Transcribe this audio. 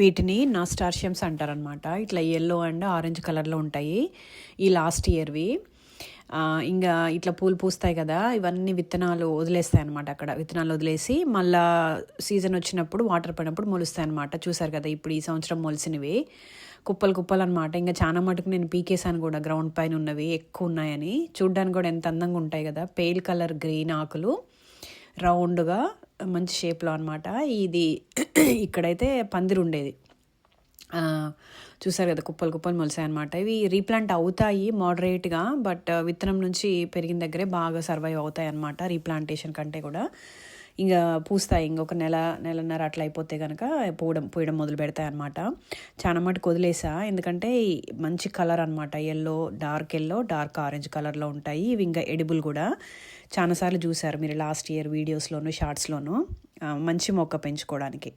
వీటిని నాస్టార్షియమ్స్ అంటారనమాట. ఇట్లా యెల్లో అండ్ ఆరెంజ్ కలర్లో ఉంటాయి. ఈ లాస్ట్ ఇయర్వి. ఇంకా ఇట్లా పూలు పూస్తాయి కదా, ఇవన్నీ విత్తనాలు వదిలేస్తాయి అనమాట. అక్కడ విత్తనాలు వదిలేసి మళ్ళా సీజన్ వచ్చినప్పుడు వాటర్ పడినప్పుడు మొలుస్తాయి అనమాట. చూసారు కదా, ఇప్పుడు ఈ సంవత్సరం మొలిసినవి కుప్పలు కుప్పలు అనమాట. ఇంకా చాలా మటుకు నేను పీకేసాను కూడా, గ్రౌండ్ పైన ఉన్నవి ఎక్కువ ఉన్నాయని. చూడ్డానికి కూడా ఎంత అందంగా ఉంటాయి కదా, పేల్ కలర్ గ్రీన్ ఆకులు రౌండ్గా మంచి షేప్లో అనమాట. ఇది ఇక్కడైతే పందిరి ఉండేది. చూసారు కదా, కుప్పలు కుప్పలు మొలిసాయి అనమాట. ఇవి రీప్లాంట్ అవుతాయి మోడరేట్గా, బట్ విత్తనం నుంచి పెరిగిన దగ్గరే బాగా సర్వైవ్ అవుతాయి అనమాట, రీప్లాంటేషన్ కంటే కూడా. ఇంకా పూస్తాయి, ఇంకొక నెలన్నర అట్లా అయిపోతే కనుక పూయడం మొదలు పెడతాయి అనమాట. చాలా మటుకు వదిలేసా, ఎందుకంటే మంచి కలర్ అనమాట. ఎల్లో డార్క్ ఆరెంజ్ కలర్లో ఉంటాయి. ఇవి ఇంకా ఎడిబుల్ కూడా. చాలాసార్లు చూసారు మీరు లాస్ట్ ఇయర్ వీడియోస్లోను షార్ట్స్లోను. మంచి మొక్క పెంచుకోవడానికి.